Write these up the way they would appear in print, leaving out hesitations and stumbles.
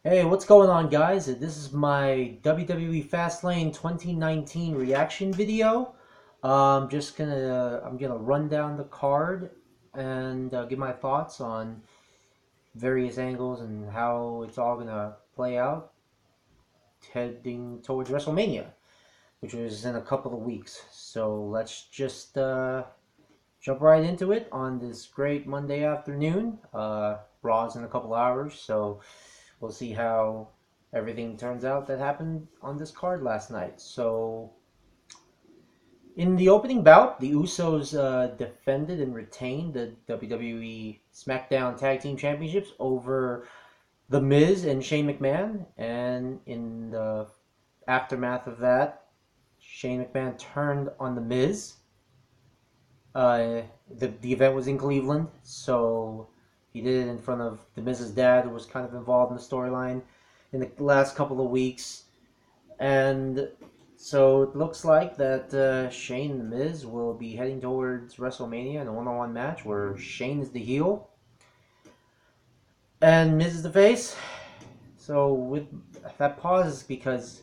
Hey, what's going on, guys? This is my WWE Fastlane 2019 reaction video. I'm gonna run down the card and give my thoughts on various angles and how it's all gonna play out heading towards WrestleMania, which is in a couple of weeks. So let's just jump right into it on this great Monday afternoon. Raw's in a couple hours, so we'll see how everything turns out that happened on this card last night. So, in the opening bout, the Usos defended and retained the WWE SmackDown Tag Team Championships over The Miz and Shane McMahon. And in the aftermath of that, Shane McMahon turned on The Miz. The event was in Cleveland, so he did it in front of The Miz's dad, who was kind of involved in the storyline in the last couple of weeks. And so it looks like that Shane and The Miz will be heading towards WrestleMania in a one-on-one match where Shane is the heel and Miz is the face. So with that pause, because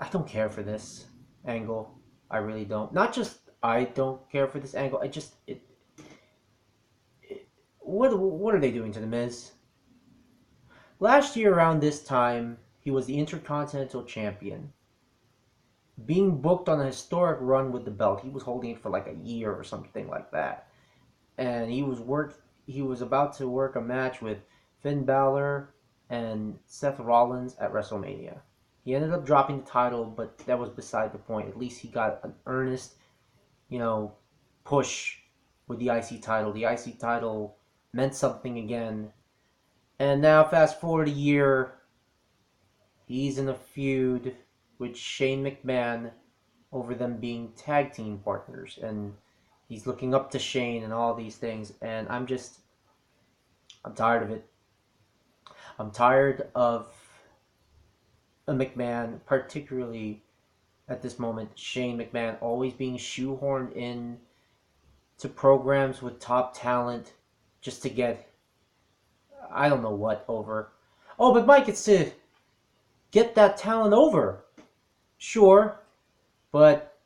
I don't care for this angle. I really don't. Not just I don't care for this angle. What are they doing to The Miz? Last year around this time, he was the Intercontinental Champion, being booked on a historic run with the belt. He was holding it for like a year or something like that, and he was about to work a match with Finn Balor and Seth Rollins at WrestleMania. He ended up dropping the title, but that was beside the point. At least he got an earnest, push with the IC title. The IC title meant something again. And now, fast forward a year, he's in a feud with Shane McMahon over them being tag team partners. And he's looking up to Shane and all these things. And I'm tired of it. I'm tired of a McMahon, particularly at this moment, Shane McMahon always being shoehorned in to programs with top talent just to get, I don't know what, over. Oh, but Mike, it's to get that talent over. Sure, but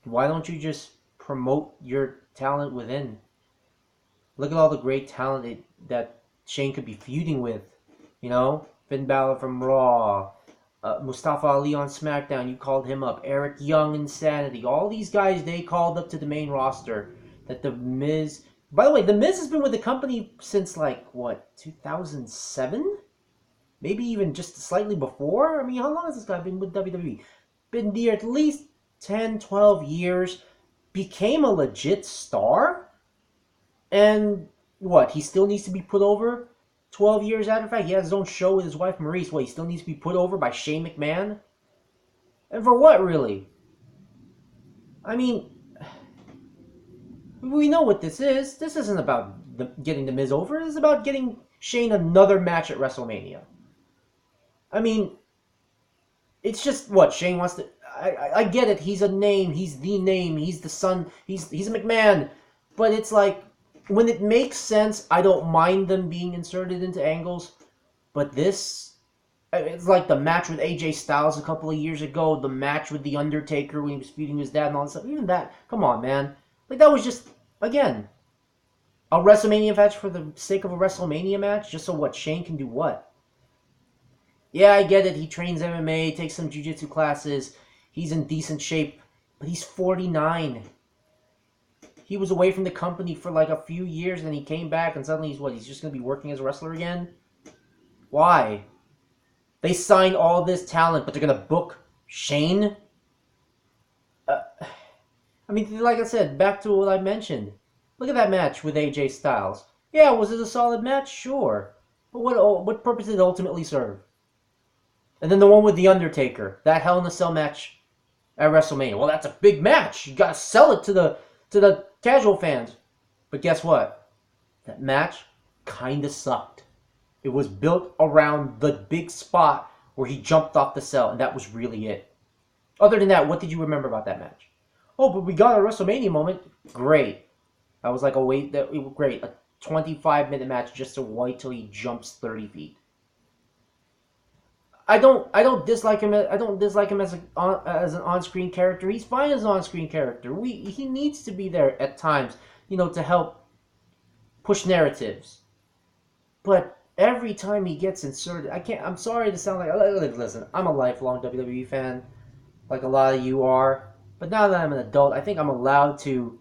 why don't you just promote your talent within? Look at all the great talent that Shane could be feuding with. Finn Balor from Raw, Mustafa Ali on SmackDown, you called him up. Eric Young, Insanity. All these guys they called up to the main roster. That The Miz... By the way, The Miz has been with the company since, 2007? Maybe even just slightly before? I mean, how long has this guy been with WWE? Been there at least 10, 12 years. Became a legit star? And what? He still needs to be put over 12 years after the fact? He has his own show with his wife Maurice. What, he still needs to be put over by Shane McMahon? And for what, really? I mean, we know what this is. This isn't about getting The Miz over. This is about getting Shane another match at WrestleMania. I mean, it's just what Shane wants to... I get it. He's a name. He's the name. He's the son. He's a McMahon. But it's like, when it makes sense, I don't mind them being inserted into angles. But this, it's like the match with AJ Styles a couple of years ago, the match with The Undertaker when he was feuding his dad and all that stuff. Even that, come on, man. Like, that was just, again, a WrestleMania match for the sake of a WrestleMania match? Just so what, Shane can do what? Yeah, I get it. He trains MMA, takes some jiu-jitsu classes. He's in decent shape. But he's 49. He was away from the company for like a few years, and he came back, and suddenly he's just going to be working as a wrestler again? Why? They signed all this talent, but they're going to book Shane? I mean, like I said, back to what I mentioned. Look at that match with AJ Styles. Yeah, was it a solid match? Sure. But what purpose did it ultimately serve? And then the one with The Undertaker, that Hell in a Cell match at WrestleMania. Well, that's a big match. You got to sell it to the casual fans. But guess what? That match kind of sucked. It was built around the big spot where he jumped off the cell, and that was really it. Other than that, what did you remember about that match? Oh, but we got a WrestleMania moment. Great. I was like, oh wait, great. 25-minute match just to wait till he jumps 30 feet. I don't dislike him. I don't dislike him as as an on-screen character. He's fine as an on-screen character. He needs to be there at times, to help push narratives. But every time he gets inserted, I can't. I'm sorry to sound like. Listen, I'm a lifelong WWE fan, like a lot of you are. But now that I'm an adult, I think I'm allowed to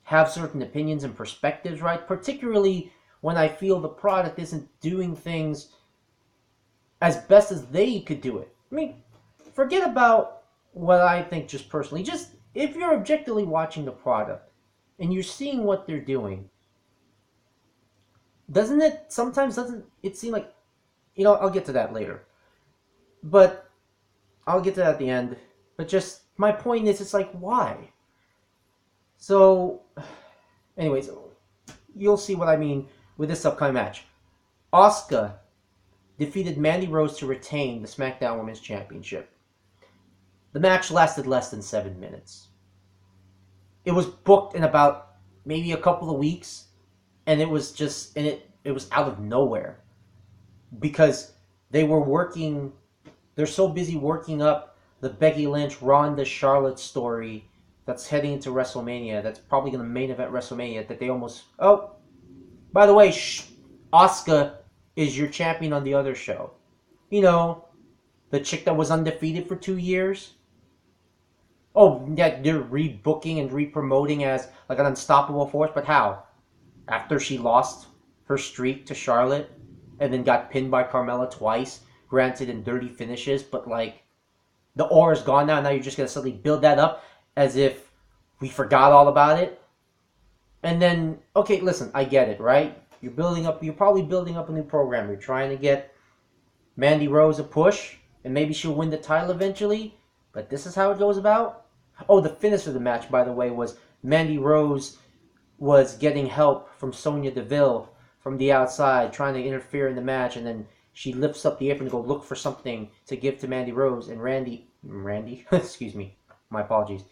have certain opinions and perspectives, right? Particularly when I feel the product isn't doing things as best as they could do it. I mean, forget about what I think just personally. Just if you're objectively watching the product and you're seeing what they're doing, doesn't it seem like, I'll get to that later. But I'll get to that at the end. But just my point is, it's like, why? So, anyways, you'll see what I mean with this upcoming match. Asuka defeated Mandy Rose to retain the SmackDown Women's Championship. The match lasted less than 7 minutes. It was booked in about maybe a couple of weeks, and it was out of nowhere because they're so busy working up the Becky Lynch, Ronda, Charlotte story that's heading into WrestleMania, that's probably going to main event WrestleMania, that they almost, by the way, Asuka is your champion on the other show. The chick that was undefeated for 2 years. Oh, yeah, they're rebooking and re-promoting as like an unstoppable force, but how? After she lost her streak to Charlotte and then got pinned by Carmella twice, granted in dirty finishes, but like the aura's gone now, and now you're just going to suddenly build that up as if we forgot all about it. And then, okay, listen, I get it, right? You're probably building up a new program. You're trying to get Mandy Rose a push, and maybe she'll win the title eventually, but this is how it goes about? Oh, the finish of the match, by the way, was Mandy Rose was getting help from Sonya Deville from the outside, trying to interfere in the match, and then she lifts up the apron to go look for something to give to Mandy Rose, and Randy, excuse me, my apologies,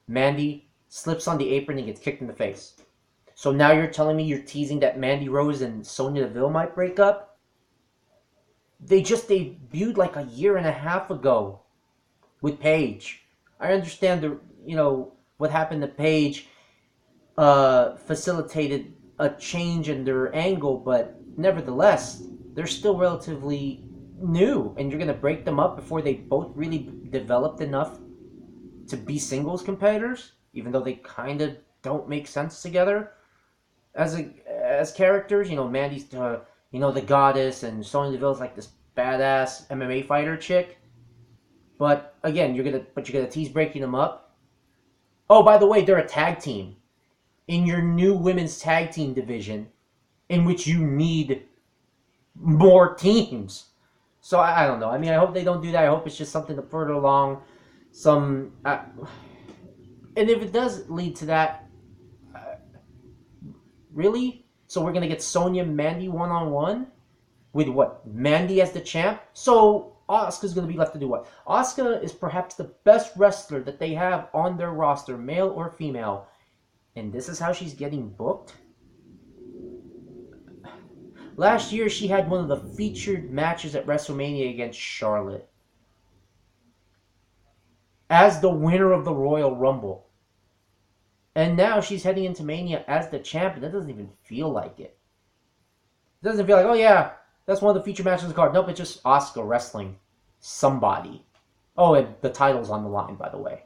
Mandy slips on the apron and gets kicked in the face. So now you're telling me you're teasing that Mandy Rose and Sonya Deville might break up? They just debuted like a year and a half ago with Paige. I understand what happened to Paige facilitated a change in their angle, but nevertheless, they're still relatively new, and you're going to break them up before they both really developed enough to be singles competitors, even though they kind of don't make sense together as characters. Mandy's the goddess, and Sonya Deville's like this badass MMA fighter chick. But again, you're gonna tease breaking them up. Oh, by the way, they're a tag team in your new women's tag team division, in which you need more teams. So I don't know. I mean, I hope they don't do that. I hope it's just something to further along some. And if it does lead to that, really? So we're gonna get Sonya Mandy 1-on-1 with what? Mandy as the champ? So Asuka's going to be left to do what? Asuka is perhaps the best wrestler that they have on their roster, male or female. And this is how she's getting booked? Last year, she had one of the featured matches at WrestleMania against Charlotte as the winner of the Royal Rumble. And now she's heading into Mania as the champion. That doesn't even feel like it. It doesn't feel like, oh yeah, that's one of the featured matches on the card. Nope, it's just Asuka wrestling somebody. Oh, and the title's on the line, by the way.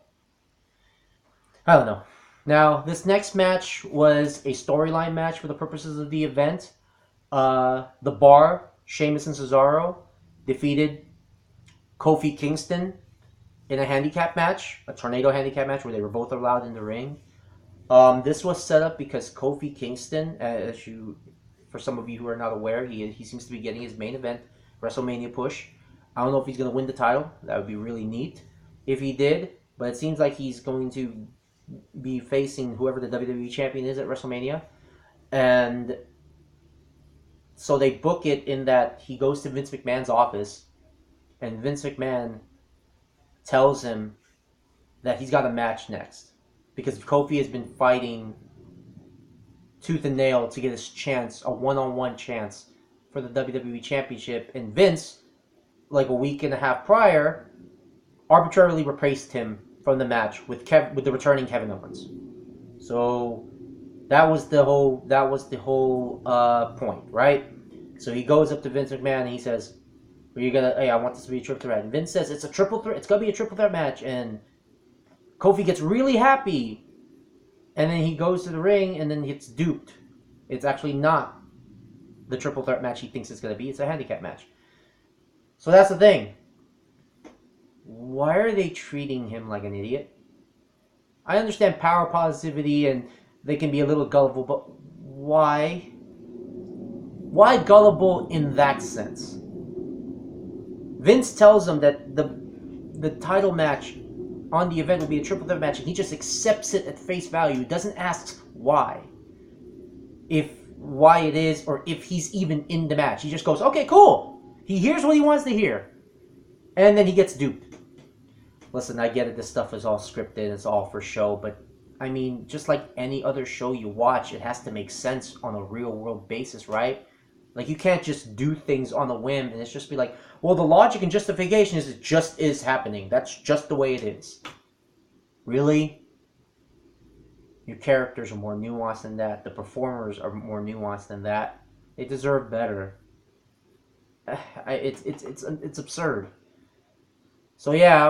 I don't know. Now, this next match was a storyline match for the purposes of the event. The Bar, Sheamus and Cesaro, defeated Kofi Kingston in a handicap match, a tornado handicap match where they were both allowed in the ring. This was set up because Kofi Kingston, for some of you who are not aware, he seems to be getting his main event WrestleMania push. I don't know if he's going to win the title. That would be really neat if he did. But it seems like he's going to be facing whoever the WWE champion is at WrestleMania. And so they book it in that he goes to Vince McMahon's office, and Vince McMahon tells him that he's got a match next. Because Kofi has been fighting tooth and nail to get his chance, a one-on-one chance for the WWE Championship. And Vince, like a week and a half prior, arbitrarily replaced him from the match with the returning Kevin Owens. So that was the whole point, right? So he goes up to Vince McMahon and he says, hey, I want this to be a triple threat. And Vince says it's a triple threat. It's gonna be a triple threat match. And Kofi gets really happy, and then he goes to the ring and then gets duped. It's actually not the triple threat match he thinks it's gonna be. It's a handicap match. So that's the thing. Why are they treating him like an idiot? I understand power positivity and they can be a little gullible, but why? Why gullible in that sense? Vince tells him that the title match on the event will be a triple threat match, and he just accepts it at face value. Doesn't ask why. Why it is, or if he's even in the match. He just goes, okay, cool. He hears what he wants to hear. And then he gets duped. Listen, I get it, this stuff is all scripted, it's all for show, but I mean, just like any other show you watch, it has to make sense on a real world basis, right? Like, you can't just do things on a whim and it's just be like, well, the logic and justification is it just is happening. That's just the way it is. Really? Your characters are more nuanced than that. The performers are more nuanced than that. They deserve better. It's absurd. So yeah,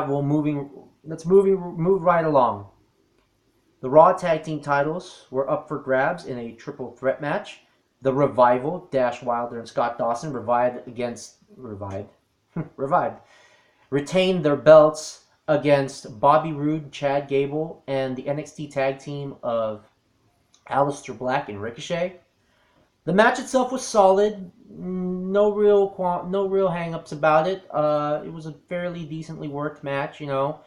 let's move right along. The Raw Tag Team titles were up for grabs in a triple threat match. The Revival, Dash Wilder and Scott Dawson, retained their belts against Bobby Roode, Chad Gable, and the NXT tag team of Aleister Black and Ricochet. The match itself was solid. No real hang-ups about it. It was a fairly decently worked match, you know.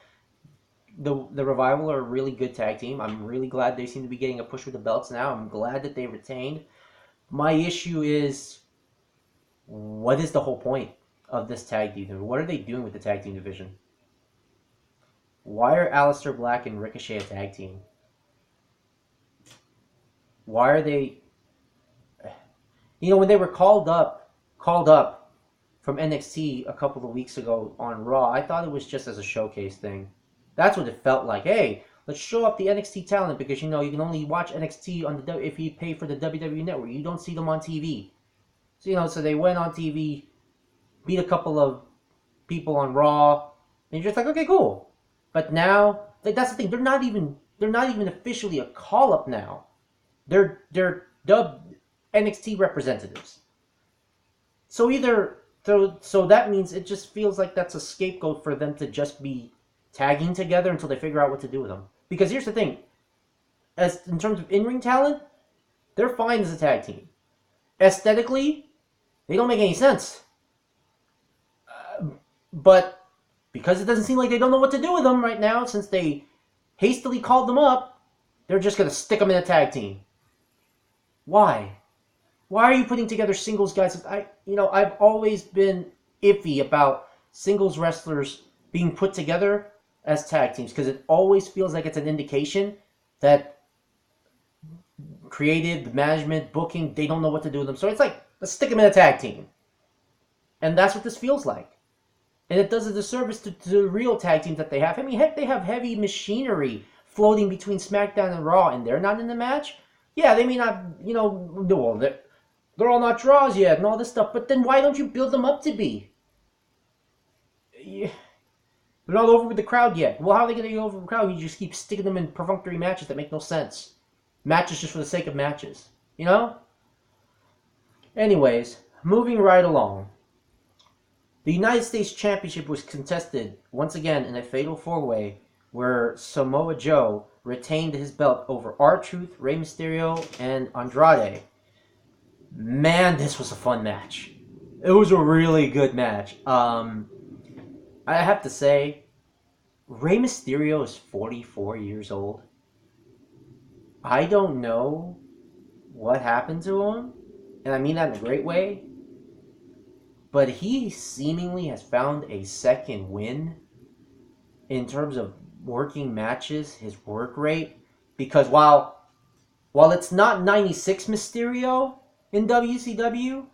The Revival are a really good tag team. I'm really glad they seem to be getting a push with the belts now. I'm glad that they retained. My issue is, what is the whole point of this tag team? What are they doing with the tag team division? Why are Aleister Black and Ricochet a tag team? Why are they... You know, when they were called up from NXT a couple of weeks ago on Raw, I thought it was just as a showcase thing. That's what it felt like. Hey, let's show off the NXT talent, because, you know, you can only watch NXT on if you pay for the WWE Network. You don't see them on TV. So, you know, so they went on TV, beat a couple of people on Raw, and you're just like, okay, cool. But now, like, that's the thing. They're not even officially a call-up now. They're dubbed NXT representatives. So that means it just feels like that's a scapegoat for them to just be tagging together until they figure out what to do with them. Because here's the thing, as in terms of in-ring talent, they're fine as a tag team. Aesthetically, they don't make any sense. But because it doesn't seem like they don't know what to do with them right now, since they hastily called them up, they're just going to stick them in a tag team. Why? Why are you putting together singles guys? I've always been iffy about singles wrestlers being put together as tag teams, because it always feels like it's an indication that creative, management, booking, they don't know what to do with them. So it's like, let's stick them in a tag team. And that's what this feels like. And it does a disservice to the real tag teams that they have. I mean, heck, they have heavy machinery floating between SmackDown and Raw, and they're not in the match. Yeah, they may not, they're all not draws yet and all this stuff, but then why don't you build them up to be? Yeah. They're not over with the crowd yet. Well, how are they going to get over with the crowd? You just keep sticking them in perfunctory matches that make no sense. Matches just for the sake of matches. You know? Anyways, moving right along. The United States Championship was contested once again in a fatal four-way where Samoa Joe retained his belt over R-Truth, Rey Mysterio, and Andrade. Man, this was a fun match. It was a really good match. I have to say, Rey Mysterio is 44 years old. I don't know what happened to him, and I mean that in a great way, but he seemingly has found a second win in terms of working matches, his work rate, because while while it's not 96 Mysterio in WCW,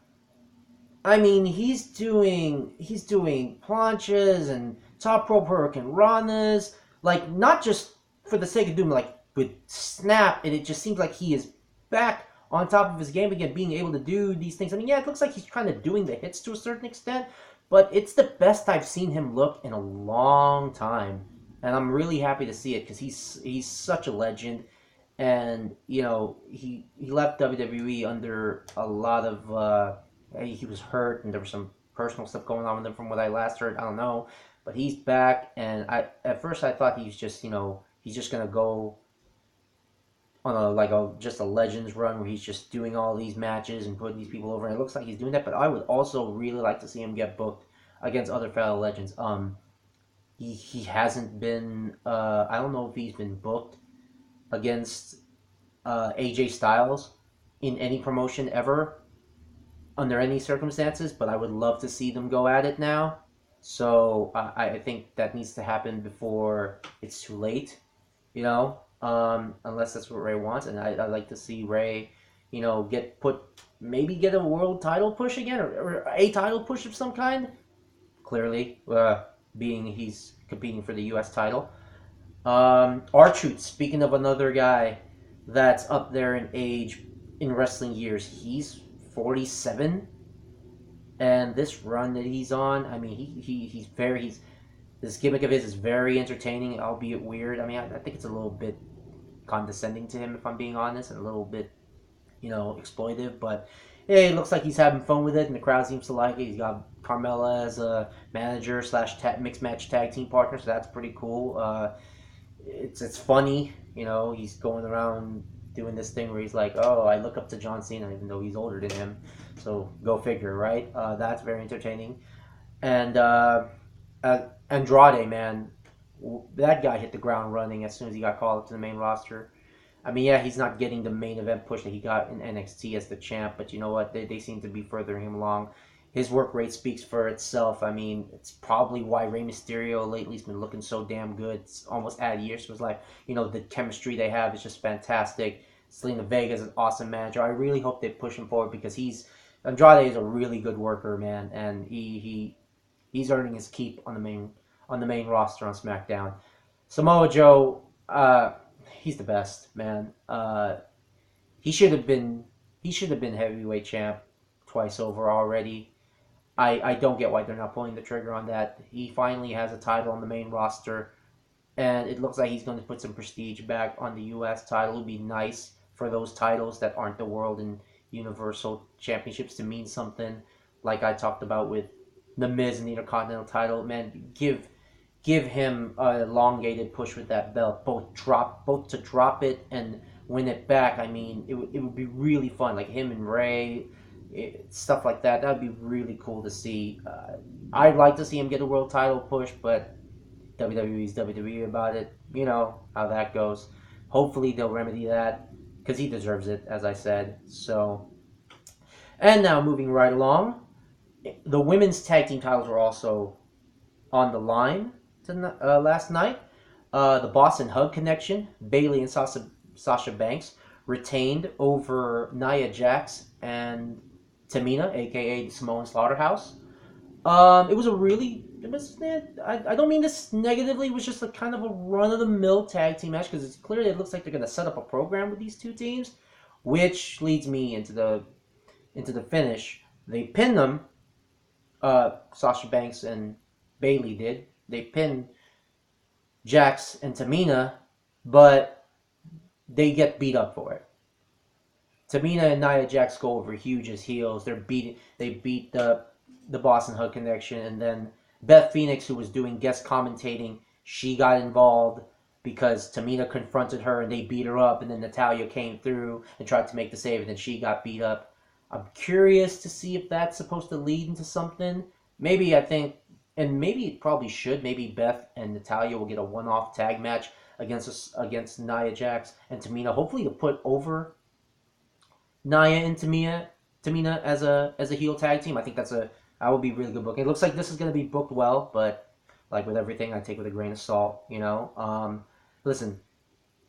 I mean, he's doing planches and top rope hurricane ranas, like not just for the sake of doing, like with snap, and it just seems like he is back on top of his game again, being able to do these things. I mean, yeah, it looks like he's kind of doing the hits to a certain extent, but it's the best I've seen him look in a long time, and I'm really happy to see it because he's such a legend. And he left WWE under a lot of he was hurt, and there was some personal stuff going on with him from what I last heard. I don't know, but he's back, and at first I thought he's just he's just gonna go on a just a Legends run where he's just doing all these matches and putting these people over, and it looks like he's doing that. But I would also really like to see him get booked against other fellow legends. He hasn't been. I don't know if he's been booked against AJ Styles in any promotion ever under any circumstances, but I would love to see them go at it now. So I think that needs to happen before it's too late, unless that's what Ray wants. And I'd like to see Ray, maybe get a world title push again, or a title push of some kind. Clearly, being he's competing for the U.S. title. R-Truth, speaking of another guy that's up there in age in wrestling years, he's 47, and this run that he's on, I mean, he's this gimmick of his is very entertaining, albeit weird. I mean, I think it's a little bit condescending to him, if I'm being honest, and a little bit, exploitive, but hey, it looks like he's having fun with it, and the crowd seems to like it. He's got Carmella as a manager slash mixed match tag team partner, so that's pretty cool. It's funny, he's going around doing this thing where he's like, oh, I look up to John Cena even though he's older than him, so go figure, right? That's very entertaining. And Andrade, man, that guy hit the ground running as soon as he got called up to the main roster. I mean, yeah, he's not getting the main event push that he got in NXT as the champ, but you know what? They seem to be furthering him along. His work rate speaks for itself. I mean, it's probably why Rey Mysterio lately has been looking so damn good. It's almost add years to his life. The chemistry they have is just fantastic. Selena Vega is an awesome manager. I really hope they push him forward because Andrade is a really good worker, man, and he's earning his keep on the main roster on SmackDown. Samoa Joe, he's the best, man. He should have been heavyweight champ twice over already. I don't get why they're not pulling the trigger on that. He finally has a title on the main roster, and it looks like he's going to put some prestige back on the U.S. title. It would be nice for those titles that aren't the World and Universal Championships to mean something, like I talked about with The Miz and the Intercontinental title. Man, give him a elongated push with that belt, both to drop it and win it back. I mean, it would be really fun, like him and Ray, stuff like that. That would be really cool to see. I'd like to see him get a world title push, but WWE's WWE about it. You know how that goes. Hopefully they'll remedy that because he deserves it, as I said. So, and now moving right along, the women's tag team titles were also on the line last night. The Boston Hug Connection, Bayley and Sasha Banks, retained over Nia Jax and Tamina, aka the Samoan Slaughterhouse. It was a really, I don't mean this negatively, it was just a kind of a run-of-the-mill tag team match, because it's clearly, it looks like they're going to set up a program with these two teams, which leads me into the finish. They pinned them, Sasha Banks and Bayley did. They pinned Jax and Tamina, but they get beat up for it. Tamina and Nia Jax go over huge as heels. They beat the Boston Hug Connection, and then Beth Phoenix, who was doing guest commentating, she got involved because Tamina confronted her and they beat her up, and then Natalya came through and tried to make the save, and then she got beat up. I'm curious to see if that's supposed to lead into something. Maybe maybe it probably should. Maybe Beth and Natalya will get a one-off tag match against Nia Jax and Tamina, hopefully to put over Nia and Tamina as a heel tag team. I think that would be really good booking. It looks like this is going to be booked well, but like with everything, I take with a grain of salt. Listen,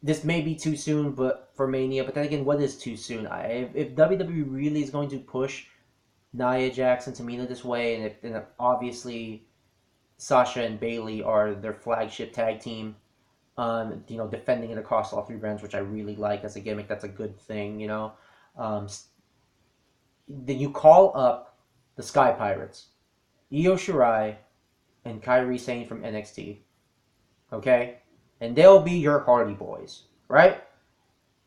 this may be too soon, but for Mania. But then again, what is too soon? If WWE really is going to push Nia Jax and Tamina this way, and obviously Sasha and Bailey are their flagship tag team, defending it across all three brands, which I really like as a gimmick. That's a good thing, Um, then you call up the Sky Pirates, Io Shirai, and Kairi Sane from NXT, okay? And they'll be your Hardy Boys, right?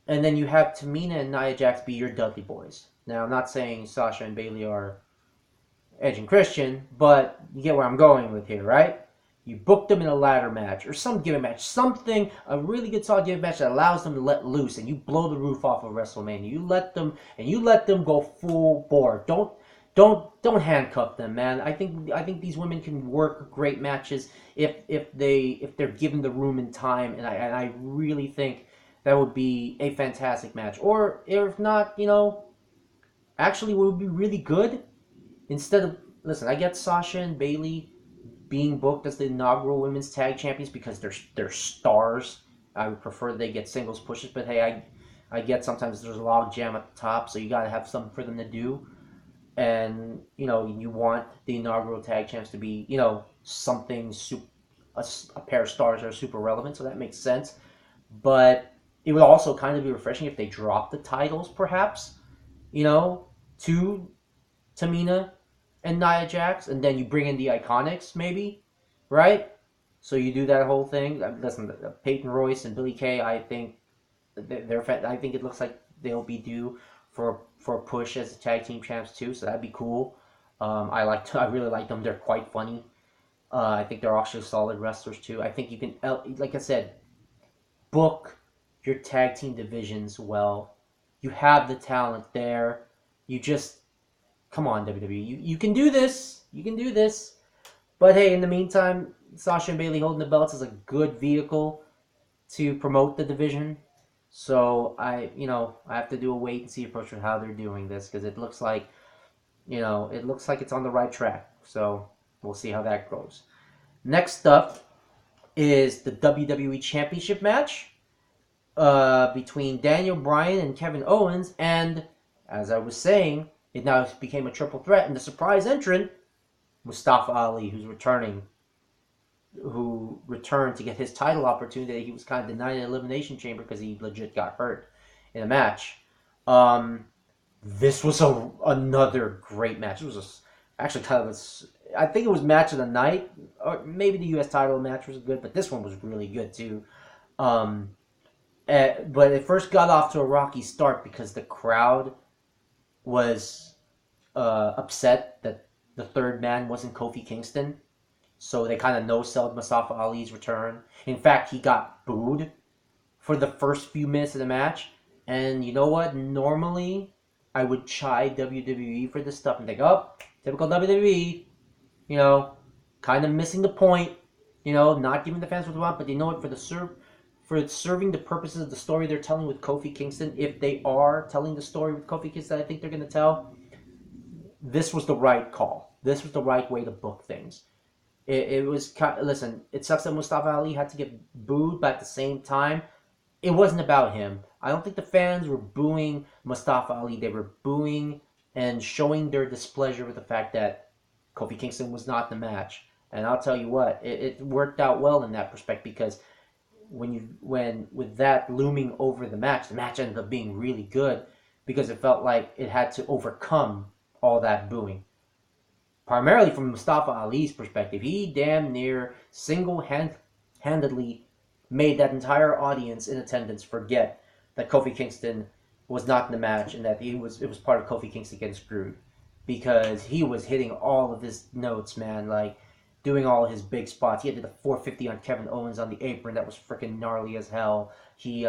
And then you have Tamina and Nia Jax be your Dudley Boys. Now, I'm not saying Sasha and Bailey are Edge and Christian, but you get where I'm going with here, right? You book them in a ladder match or some given match, something, a really good solid given match that allows them to let loose, and you blow the roof off of WrestleMania. You let them go full bore. Don't handcuff them, man. I think these women can work great matches if they're given the room and time, and I really think that would be a fantastic match. Or if not, actually what would be really good, instead of, listen, I get Sasha and Bailey being booked as the inaugural women's tag champions because they're stars. I would prefer they get singles pushes, but hey, I get sometimes there's a log jam at the top, so you got to have something for them to do. And you want the inaugural tag champs to be something super, a pair of stars that are super relevant, so that makes sense. But it would also kind of be refreshing if they dropped the titles, perhaps, to Tamina and Nia Jax, and then you bring in the Iconics, maybe, right? So you do that whole thing. Listen, Peyton Royce and Billie Kay, I think I think it looks like they'll be due for a push as the tag team champs too. So that'd be cool. I really like them. They're quite funny. I think they're actually solid wrestlers too. I think you can, like I said, book your tag team divisions well. You have the talent there. You just, come on, WWE. You can do this. You can do this. But hey, in the meantime, Sasha and Bailey holding the belts is a good vehicle to promote the division. So I have to do a wait and see approach with how they're doing this, because it looks like it's on the right track. So we'll see how that goes. Next up is the WWE Championship match between Daniel Bryan and Kevin Owens, and as I was saying, it now became a triple threat, and the surprise entrant, Mustafa Ali, who returned to get his title opportunity. He was kind of denied an Elimination Chamber because he legit got hurt in a match. This was another great match. It was actually kind of I think it was match of the night, or maybe the U.S. title match was good, but this one was really good too. But it first got off to a rocky start because the crowd was upset that the third man wasn't Kofi Kingston. So they kind of no-sold Mustafa Ali's return. In fact, he got booed for the first few minutes of the match. And you know what? Normally, I would chide WWE for this stuff and think, oh, typical WWE, kind of missing the point, not giving the fans what they want. But you know what? For serving the purposes of the story they're telling with Kofi Kingston, if they are telling the story with Kofi Kingston I think they're going to tell, this was the right call. This was the right way to book things. It was, listen, it sucks that Mustafa Ali had to get booed, but at the same time, it wasn't about him. I don't think the fans were booing Mustafa Ali. They were booing and showing their displeasure with the fact that Kofi Kingston was not in the match. And I'll tell you what, it worked out well in that perspective, because when with that looming over the match ended up being really good because it felt like it had to overcome all that booing. Primarily from Mustafa Ali's perspective, he damn near single-handedly made that entire audience in attendance forget that Kofi Kingston was not in the match and that it was part of Kofi Kingston getting screwed, because he was hitting all of his notes, man, like doing all his big spots. He did the 450 on Kevin Owens on the apron. That was freaking gnarly as hell. He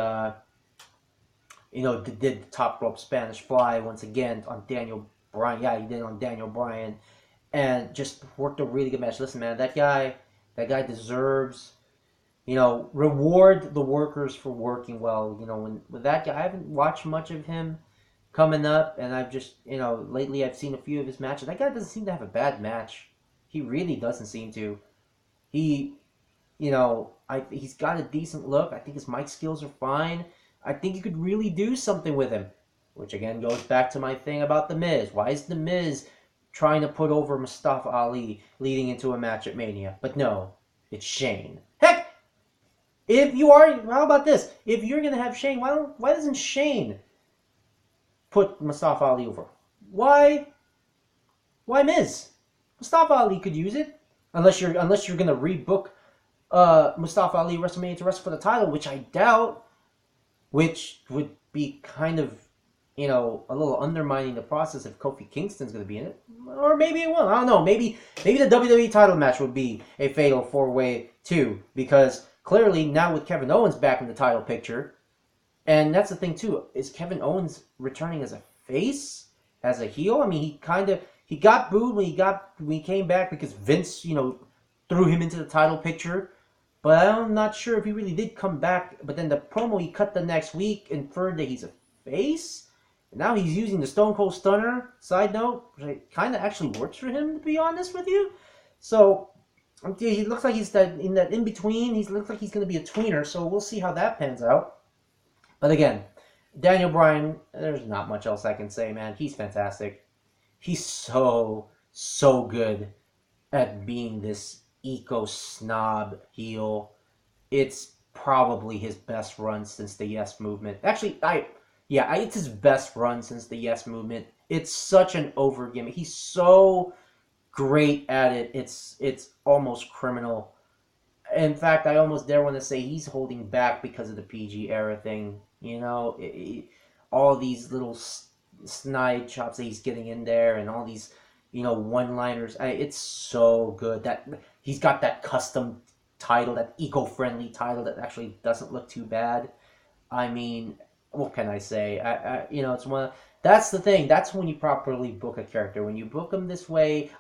did the top rope Spanish fly once again on Daniel Bryan. Yeah, he did it on Daniel Bryan. And just worked a really good match. Listen, man, that guy deserves, reward the workers for working well. With that guy, I haven't watched much of him coming up, and I've just, lately I've seen a few of his matches. That guy doesn't seem to have a bad match. He really doesn't seem to. He, He's got a decent look. I think his mic skills are fine. I think you could really do something with him. Which again goes back to my thing about The Miz. Why is The Miz trying to put over Mustafa Ali leading into a match at Mania? But no, it's Shane. Heck, how about this? If you're gonna have Shane, why doesn't Shane put Mustafa Ali over? Why Miz? Mustafa Ali could use it, unless you're gonna rebook Mustafa Ali WrestleMania to wrestle for the title, which I doubt. Which would be kind of, a little undermining the process if Kofi Kingston's going to be in it. Or maybe it won't. I don't know. Maybe the WWE title match would be a fatal 4-way too. Because clearly now with Kevin Owens back in the title picture, and that's the thing too, is Kevin Owens returning as a face? As a heel? I mean, he got booed when he came back because Vince, threw him into the title picture. But I'm not sure if he really did come back. But then the promo he cut the next week inferred that he's a face. And now he's using the Stone Cold Stunner, side note, which kind of actually works for him, to be honest with you. So, he looks like he's in that in-between. He looks like he's going to be a tweener. So we'll see how that pans out. But again, Daniel Bryan, there's not much else I can say, man. He's fantastic. He's so good at being this eco-snob heel. It's probably his best run since the Yes Movement. Actually, it's his best run since the Yes Movement. It's such an over gimmick. He's so great at it. It's almost criminal. In fact, I almost dare want to say he's holding back because of the PG era thing. All these little snide chops that he's getting in there, and all these one-liners. It's so good that he's got that custom title, that eco-friendly title that actually doesn't look too bad. I mean, what can I say? It's that's the thing. That's when you properly book a character. When you book him this way,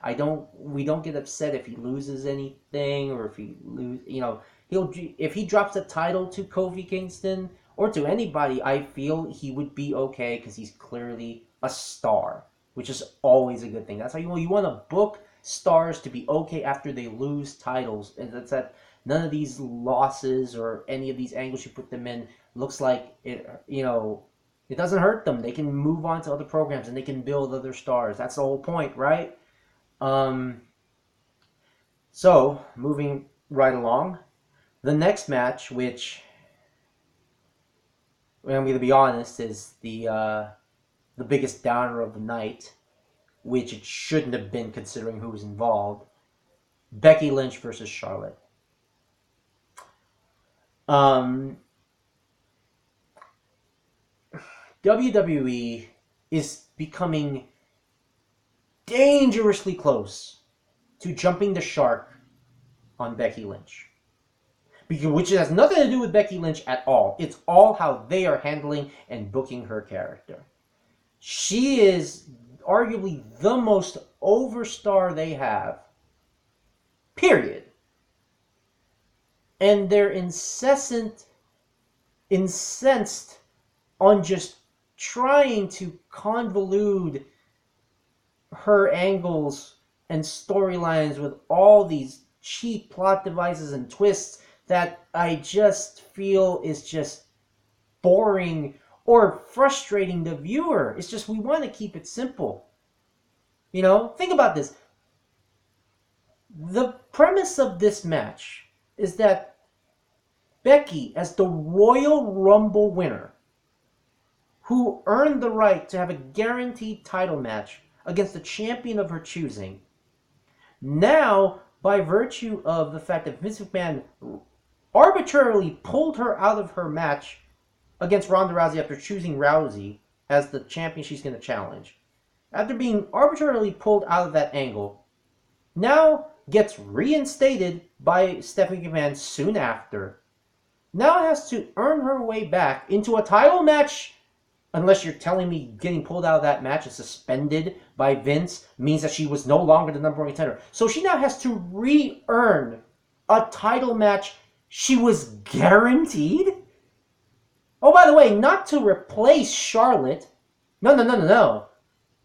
we don't get upset if he loses anything, or if if he drops the title to Kofi Kingston or to anybody, I feel he would be okay because he's clearly a star, which is always a good thing. That's how you want to book stars to be okay after they lose titles. And that's that none of these losses or any of these angles you put them in looks like it doesn't hurt them. They can move on to other programs and they can build other stars. That's the whole point, right? So moving right along, the next match, which I'm going to be honest, is the biggest downer of the night, which it shouldn't have been considering who was involved. Becky Lynch versus Charlotte. WWE is becoming dangerously close to jumping the shark on Becky Lynch. Which has nothing to do with Becky Lynch at all. It's all how they are handling and booking her character. She is arguably the most over star they have. Period. And they're incensed on just trying to convolute her angles and storylines with all these cheap plot devices and twists that I just feel is just boring or frustrating the viewer. It's just, we want to keep it simple. Think about this. The premise of this match is that Becky, as the Royal Rumble winner, who earned the right to have a guaranteed title match against the champion of her choosing, now, by virtue of the fact that Vince McMahon arbitrarily pulled her out of her match against Ronda Rousey after choosing Rousey as the champion she's going to challenge, after being arbitrarily pulled out of that angle, now gets reinstated by Stephanie McMahon soon after, now has to earn her way back into a title match. Unless you're telling me getting pulled out of that match and suspended by Vince means that she was no longer the number one contender. So she now has to re-earn a title match she was guaranteed? Oh, by the way, not to replace Charlotte. No.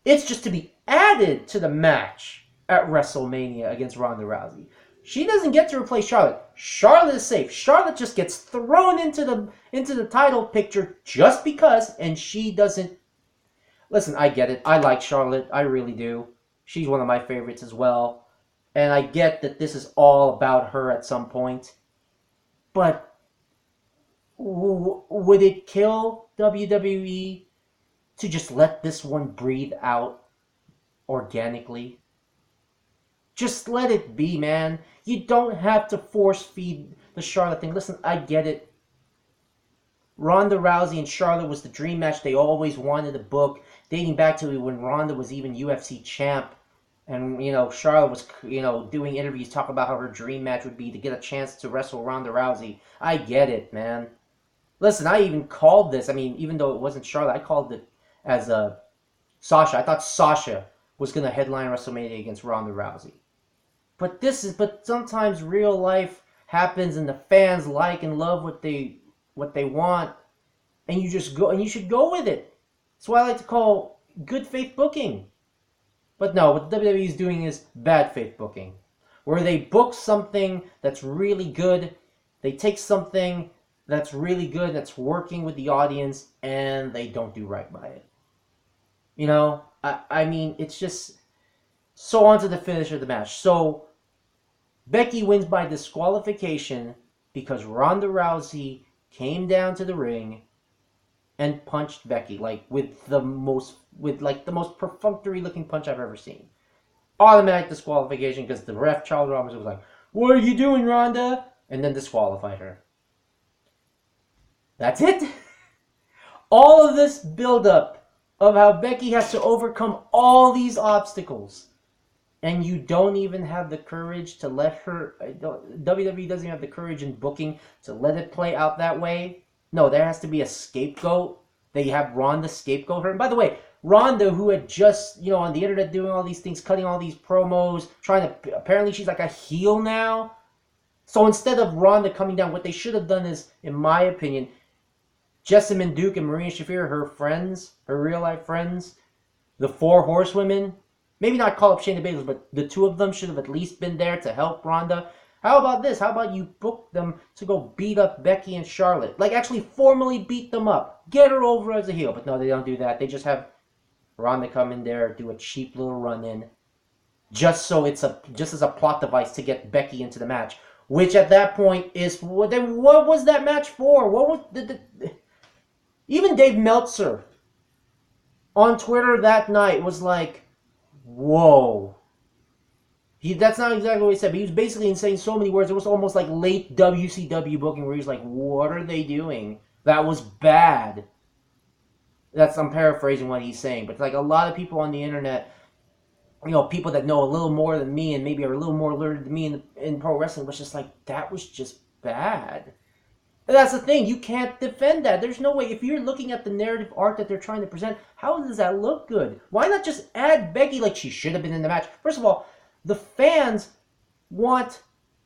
It's just to be added to the match at WrestleMania against Ronda Rousey. She doesn't get to replace Charlotte. Charlotte is safe. Charlotte just gets thrown into the title picture just because, and she doesn't. Listen, I get it. I like Charlotte. I really do. She's one of my favorites as well. And I get that this is all about her at some point. But would it kill WWE to just let this one breathe out organically? Just let it be, man. You don't have to force feed the Charlotte thing. Listen, I get it. Ronda Rousey and Charlotte was the dream match they always wanted to book, dating back to when Ronda was even UFC champ. And, Charlotte was, doing interviews talking about how her dream match would be to get a chance to wrestle Ronda Rousey. I get it, man. Listen, I even called this. I mean, even though it wasn't Charlotte, I called it as Sasha. I thought Sasha was going to headline WrestleMania against Ronda Rousey. But sometimes real life happens and the fans like and love what they want, and you just go, and you should go with it. That's what I like to call good faith booking. But no, what WWE is doing is bad faith booking, where they book something that's really good, they take something that's really good, that's working with the audience, and they don't do right by it. I mean, it's just... So on to the finish of the match. So, Becky wins by disqualification because Ronda Rousey came down to the ring and punched Becky, with the most perfunctory looking punch I've ever seen. Automatic disqualification because the ref, Charles Robinson, was like, "What are you doing, Ronda?" And then disqualified her. That's it. All of this build-up of how Becky has to overcome all these obstacles, and you don't even have the courage to let her... WWE doesn't have the courage in booking to let it play out that way. No, there has to be a scapegoat. They have Ronda scapegoat her. And by the way, Ronda, who had just, on the internet doing all these things, cutting all these promos, apparently she's like a heel now. So instead of Ronda coming down, what they should have done is, in my opinion, Jessamyn Duke and Marina Shafir, her friends, her real-life friends, the four horsewomen, maybe not call up Shayna Baszler, but the two of them should have at least been there to help Ronda. How about this? How about you book them to go beat up Becky and Charlotte? Actually formally beat them up. Get her over as a heel. But no, they don't do that. They just have Ronda come in there, do a cheap little run-in, just as a plot device to get Becky into the match. Which at that point is... Then what was that match for? What was... Even Dave Meltzer on Twitter that night was like, whoa. That's not exactly what he said, but he was basically saying so many words. It was almost like late WCW booking where he was like, what are they doing? That was bad. I'm paraphrasing what he's saying, but a lot of people on the internet, people that know a little more than me and maybe are a little more learned than me in pro wrestling, was just like, that was just bad. And that's the thing. You can't defend that. There's no way. If you're looking at the narrative arc that they're trying to present, how does that look good? Why not just add Becky like she should have been in the match? First of all, the fans want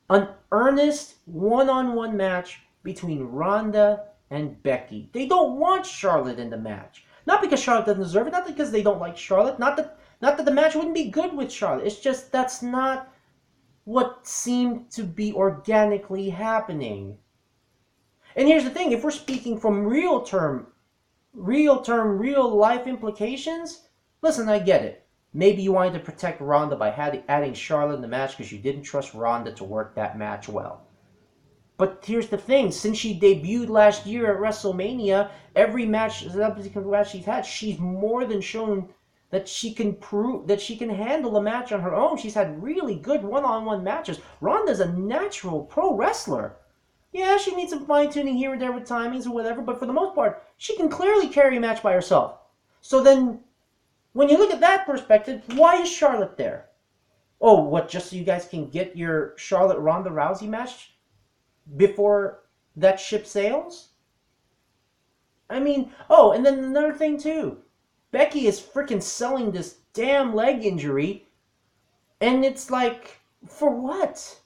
an earnest one-on-one match between Ronda and Becky. They don't want Charlotte in the match. Not because Charlotte doesn't deserve it. Not because they don't like Charlotte. Not that the match wouldn't be good with Charlotte. It's just that's not what seemed to be organically happening. And here's the thing, if we're speaking from real life implications, listen, I get it. Maybe you wanted to protect Ronda by adding Charlotte in the match because you didn't trust Ronda to work that match well. But here's the thing, since she debuted last year at WrestleMania, every match she's had, she's more than shown that she can prove that she can handle a match on her own. She's had really good one-on-one matches. Ronda's a natural pro wrestler. Yeah, she needs some fine-tuning here and there with timings or whatever, but for the most part, she can clearly carry a match by herself. So then, when you look at that perspective, why is Charlotte there? Oh, what, just so you guys can get your Charlotte-Ronda Rousey match before that ship sails? I mean, oh, and then another thing too. Becky is freaking selling this damn leg injury, and it's like, for what?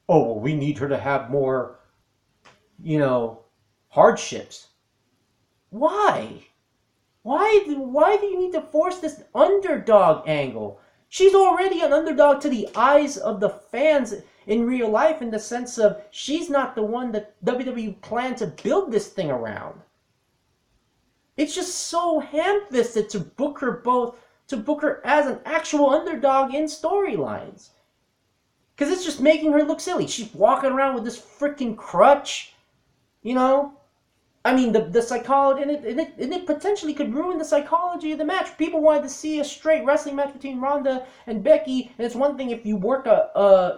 Oh, well, we need her to have more, hardships. Why? Why do you need to force this underdog angle? She's already an underdog to the eyes of the fans in real life, in the sense of she's not the one that WWE planned to build this thing around. It's just so ham-fisted to book her as an actual underdog in storylines. Because it's just making her look silly. She's walking around with this freaking crutch, you know? I mean, the psychology, and it potentially could ruin the psychology of the match. People wanted to see a straight wrestling match between Ronda and Becky, and it's one thing if you work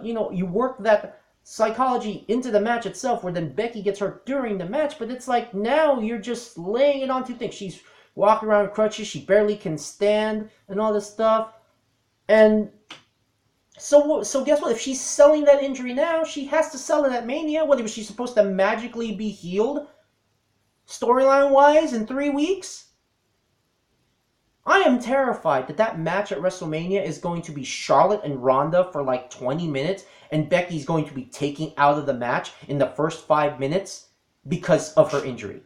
you work that psychology into the match itself, where then Becky gets hurt during the match. But it's like now you're just laying it on two things. She's walking around with crutches, she barely can stand, and all this stuff. And so guess what? If she's selling that injury now, she has to sell it at Mania. What, was she supposed to magically be healed? Storyline-wise, in 3 weeks? I am terrified that match at WrestleMania is going to be Charlotte and Ronda for like 20 minutes, and Becky's going to be taken out of the match in the first 5 minutes because of her injury.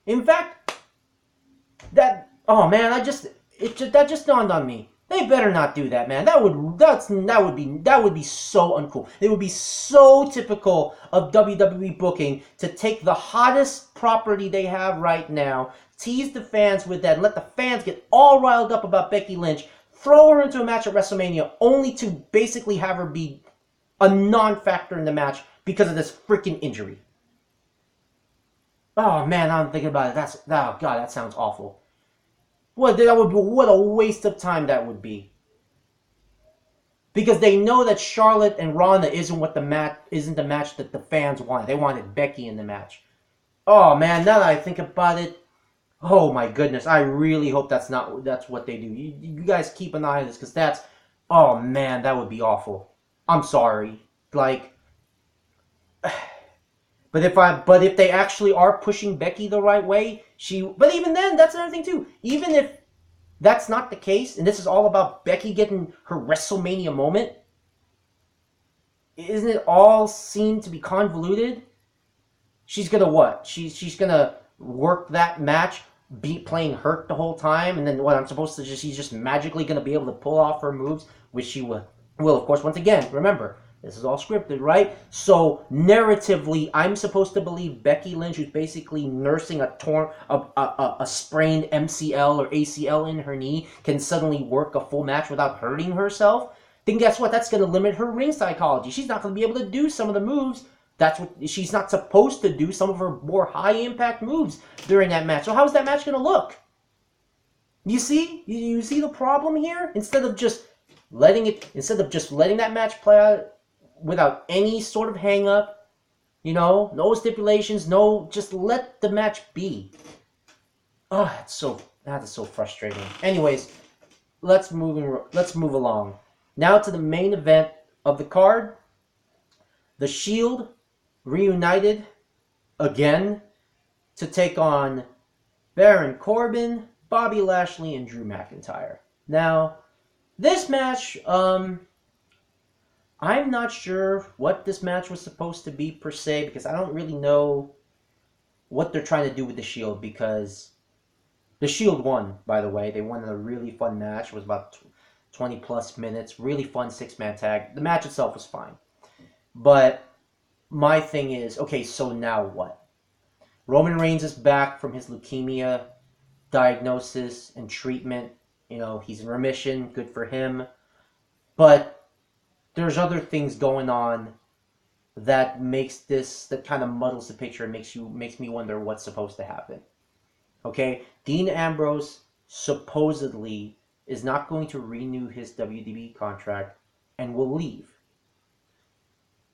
In fact, that just dawned on me. They better not do that, man. That would be so uncool. It would be so typical of WWE booking to take the hottest property they have right now, tease the fans with that, and let the fans get all riled up about Becky Lynch, throw her into a match at WrestleMania, only to basically have her be a non-factor in the match because of this freaking injury. Oh man, I'm thinking about it. Oh god, that sounds awful. What a waste of time that would be. Because they know that Charlotte and Ronda isn't the match that the fans wanted. They wanted Becky in the match. Oh man, now that I think about it, oh my goodness, I really hope that's what they do. You guys keep an eye on this, because oh man, that would be awful. I'm sorry. Like, but if they actually are pushing Becky the right way, but even then, that's another thing too. Even if that's not the case, and this is all about Becky getting her WrestleMania moment, isn't it all seem to be convoluted? She's gonna what? She's gonna work that match, be playing hurt the whole time, and then what? She's just magically gonna be able to pull off her moves, which she will of course. Once again, remember, this is all scripted, right? So narratively, I'm supposed to believe Becky Lynch, who's basically nursing a sprained MCL or ACL in her knee, can suddenly work a full match without hurting herself. Then guess what? That's going to limit her ring psychology. She's not going to be able to do some of the moves. That's what she's not supposed to do. Some of her more high impact moves during that match. So how's that match going to look? You see? You see the problem here? Instead of just letting that match play out without any sort of hang-up, no stipulations, just let the match be. Oh, that is so frustrating. Anyways, let's move along. Now to the main event of the card. The Shield reunited again to take on Baron Corbin, Bobby Lashley, and Drew McIntyre. Now, this match, I'm not sure what this match was supposed to be per se, because I don't really know what they're trying to do with the Shield, because the Shield won, by the way. They won in a really fun match. It was about 20 plus minutes. Really fun 6-man tag. The match itself was fine. But my thing is, okay, so now what? Roman Reigns is back from his leukemia diagnosis and treatment. He's in remission. Good for him. But there's other things going on that kind of muddles the picture and makes me wonder what's supposed to happen. Okay, Dean Ambrose supposedly is not going to renew his WWE contract and will leave.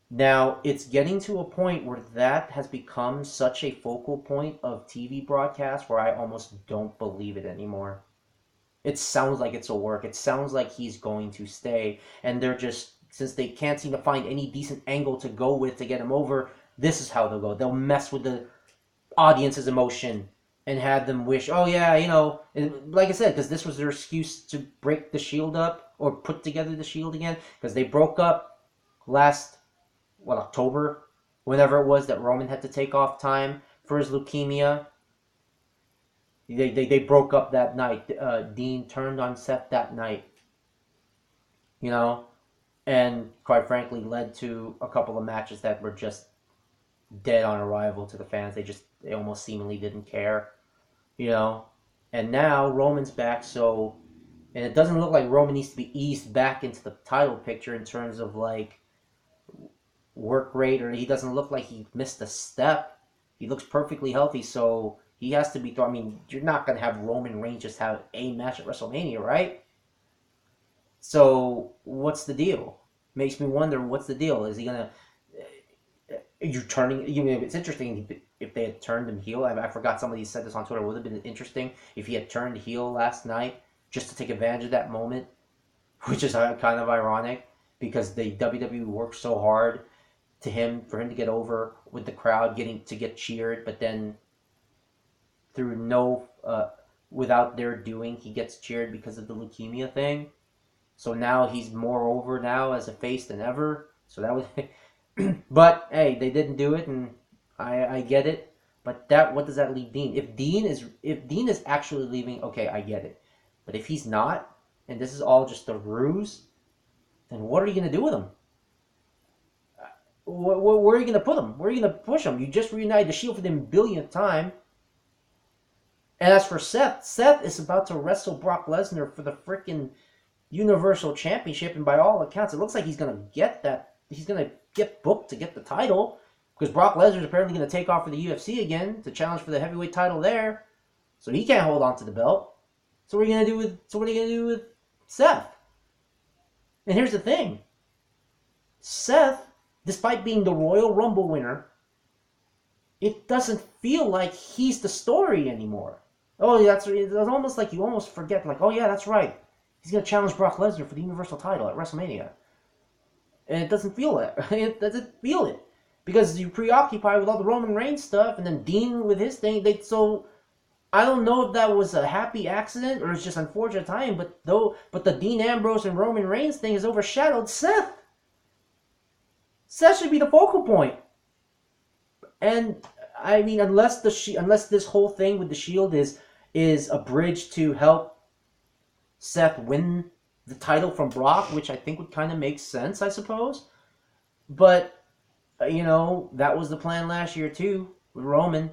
Now, it's getting to a point where that has become such a focal point of TV broadcasts where I almost don't believe it anymore. It sounds like it's a work. It sounds like he's going to stay, and they're just, since they can't seem to find any decent angle to go with to get him over, this is how they'll go. They'll mess with the audience's emotion and have them wish, oh yeah, and like I said, because this was their excuse to break the Shield up or put together the Shield again, because they broke up last, October, whenever it was that Roman had to take off time for his leukemia. They broke up that night. Dean turned on Seth that night. and quite frankly led to a couple of matches that were just dead on arrival to the fans. They almost seemingly didn't care, you know. And now Roman's back, so and it doesn't look like Roman needs to be eased back into the title picture in terms of like work rate, or he doesn't look like he missed a step. He looks perfectly healthy, so he has to be. I mean, you're not gonna have Roman Reigns just have a match at WrestleMania, right? So what's the deal? Makes me wonder what's the deal. Is he gonna? You turning? You know, it's interesting if they had turned him heel. I forgot somebody said this on Twitter. It would have been interesting if he had turned heel last night just to take advantage of that moment, which is kind of ironic because the WWE worked so hard for him to get over with the crowd, get cheered, but then through without their doing, he gets cheered because of the leukemia thing. So now he's more over now as a face than ever. So that was, but hey, they didn't do it, and I get it. But what does that leave Dean? If Dean is actually leaving, okay, I get it. But if he's not, and this is all just a ruse, then what are you gonna do with him? Where are you gonna put him? Where are you gonna push him? You just reunited the Shield for the billionth time. And as for Seth is about to wrestle Brock Lesnar for the freaking Universal Championship, and by all accounts, it looks like he's gonna get that. He's gonna get booked to get the title because Brock Lesnar is apparently gonna take off for the UFC again to challenge for the heavyweight title there, so he can't hold on to the belt. So what are you gonna do with Seth? And here's the thing: Seth, despite being the Royal Rumble winner, it doesn't feel like he's the story anymore. Oh, it's almost like you almost forget, like, oh yeah, that's right. He's going to challenge Brock Lesnar for the Universal title at WrestleMania. And it doesn't feel it. It doesn't feel it. Because you're preoccupied with all the Roman Reigns stuff, and then Dean with his thing. So, I don't know if that was a happy accident, or it's just unfortunate time, but the Dean Ambrose and Roman Reigns thing has overshadowed Seth. Seth should be the focal point. And I mean, unless this whole thing with the Shield is a bridge to help Seth win the title from Brock, which I think would kind of make sense, I suppose. But that was the plan last year too with Roman.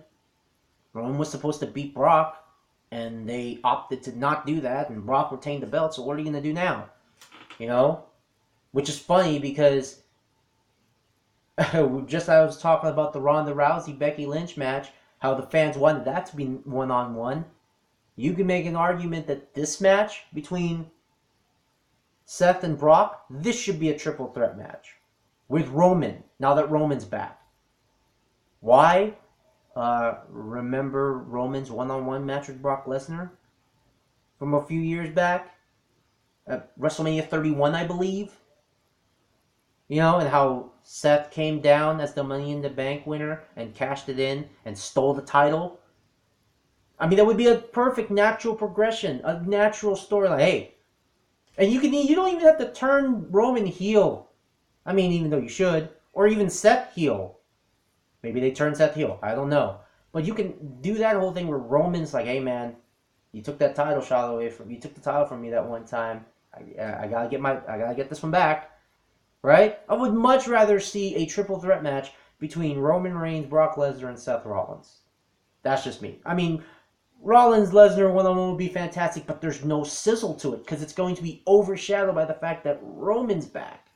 Roman was supposed to beat Brock, and they opted to not do that, and Brock retained the belt. So what are you gonna do now? Which is funny because. Just I was talking about the Ronda Rousey Becky Lynch match, how the fans wanted that to be one-on-one. You can make an argument that this match between Seth and Brock, this should be a triple threat match with Roman, now that Roman's back. Why? Remember Roman's one-on-one match with Brock Lesnar from a few years back? At WrestleMania 31, I believe. And how Seth came down as the Money in the Bank winner and cashed it in and stole the title. I mean, that would be a perfect natural progression, a natural storyline. Hey, and you don't even have to turn Roman heel. I mean, even though you should, or even Seth heel. Maybe they turn Seth heel. I don't know, but you can do that whole thing where Roman's like, "Hey, man, you took that title shot away from me. You took the title from me that one time. I gotta get this one back." Right? I would much rather see a triple threat match between Roman Reigns, Brock Lesnar, and Seth Rollins. That's just me. I mean, Rollins, Lesnar, one-on-one would be fantastic, but there's no sizzle to it because it's going to be overshadowed by the fact that Roman's back.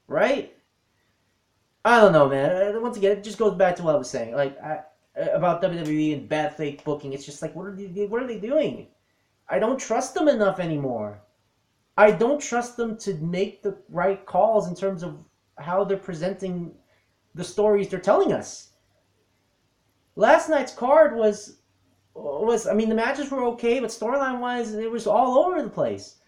Right? I don't know, man. Once again, it just goes back to what I was saying. Like, about WWE and bad fake booking. It's just like, what are they doing? I don't trust them enough anymore. I don't trust them to make the right calls in terms of how they're presenting the stories they're telling us. Last night's card was I mean, the matches were okay, but storyline-wise, it was all over the place.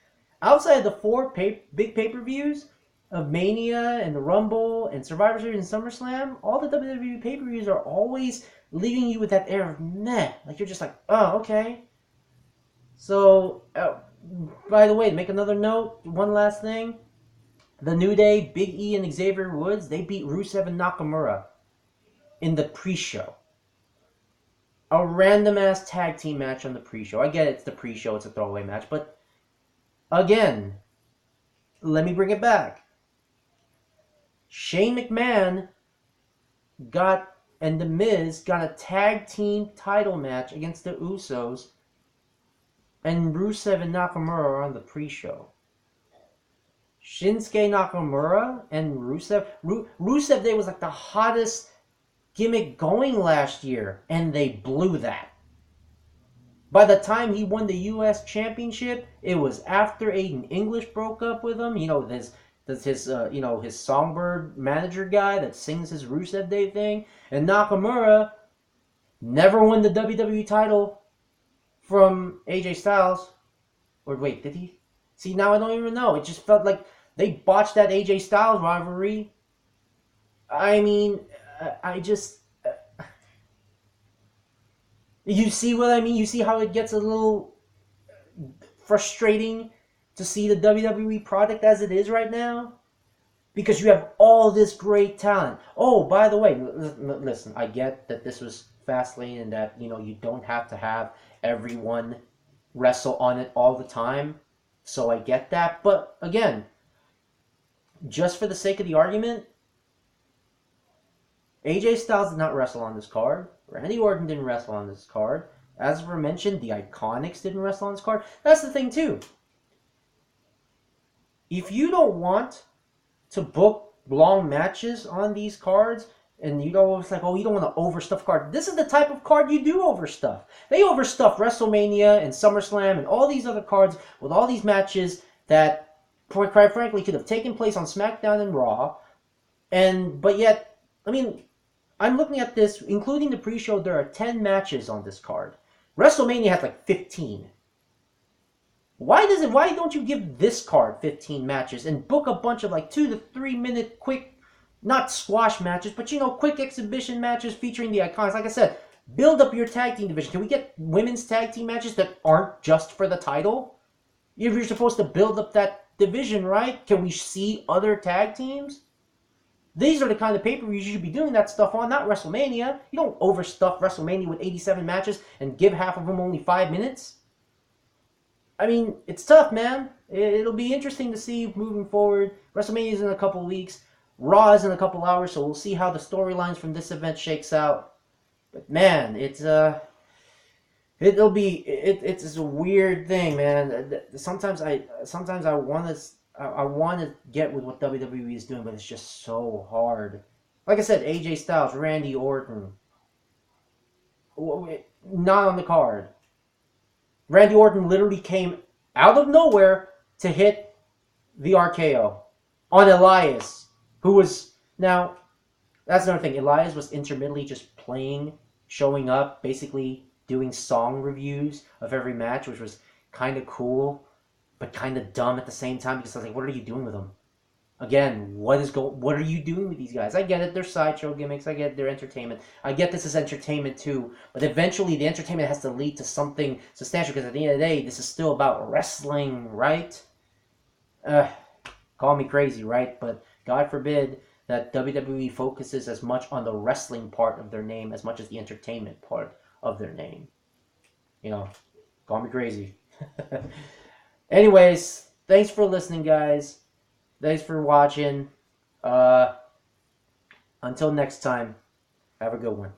Outside of the four big pay-per-views of Mania and the Rumble and Survivor Series and SummerSlam, all the WWE pay-per-views are always leaving you with that air of meh. Like, you're just like, oh, okay. So... by the way, to make another note, one last thing. The New Day, Big E and Xavier Woods, they beat Rusev and Nakamura in the pre-show. A random-ass tag team match on the pre-show. I get it, it's the pre-show, it's a throwaway match, but again, let me bring it back. Shane McMahon and The Miz got a tag team title match against the Usos, and Rusev and Nakamura are on the pre-show. Shinsuke Nakamura and Rusev Day was like the hottest gimmick going last year, and they blew that. By the time he won the U.S. Championship, it was after Aiden English broke up with him. His Songbird manager guy that sings his Rusev Day thing. And Nakamura never won the WWE title from AJ Styles. Or wait, did he? See, now I don't even know. It just felt like they botched that AJ Styles rivalry. I mean, I just... You see what I mean? You see how it gets a little frustrating to see the WWE product as it is right now? Because you have all this great talent. Oh, by the way, listen, I get that this was Fastlane and that, you don't have to have everyone wrestle on it all the time. So I get that. But again, just for the sake of the argument, AJ Styles did not wrestle on this card. Randy Orton didn't wrestle on this card. As we mentioned, the Iconics didn't wrestle on this card. That's the thing, too. If you don't want to book long matches on these cards, and it's like, you don't want to overstuff card. This is the type of card you do overstuff. They overstuff WrestleMania and SummerSlam and all these other cards with all these matches that, quite frankly, could have taken place on SmackDown and Raw. But yet, I'm looking at this, including the pre-show, there are 10 matches on this card. WrestleMania has like 15. Why don't you give this card 15 matches and book a bunch of 2 to 3 minute quick, not squash matches, but quick exhibition matches featuring the Iconics? Like I said, build up your tag team division. Can we get women's tag team matches that aren't just for the title? You're supposed to build up that division, right? Can we see other tag teams? These are the kind of pay-per-views you should be doing that stuff on, not WrestleMania. You don't overstuff WrestleMania with 87 matches and give half of them only 5 minutes. It's tough, man. It'll be interesting to see moving forward. WrestleMania is in a couple weeks. Raw is in a couple hours, so we'll see how the storylines from this event shakes out. But man, it's a weird thing, man. Sometimes I want to get with what WWE is doing, but it's just so hard. Like I said, AJ Styles, Randy Orton, not on the card. Randy Orton literally came out of nowhere to hit the RKO on Elias, who was... Now, that's another thing. Elias was intermittently just playing, showing up, basically doing song reviews of every match, which was kind of cool, but kind of dumb at the same time, because I was like, what are you doing with them? Again, what are you doing with these guys? I get it, they're sideshow gimmicks, I get it, they're entertainment. I get this is entertainment too, but eventually the entertainment has to lead to something substantial, because at the end of the day, this is still about wrestling, right? Call me crazy, right? But God forbid that WWE focuses as much on the wrestling part of their name as much as the entertainment part of their name. Call me crazy. Anyways, thanks for listening, guys. Thanks for watching. Until next time, have a good one.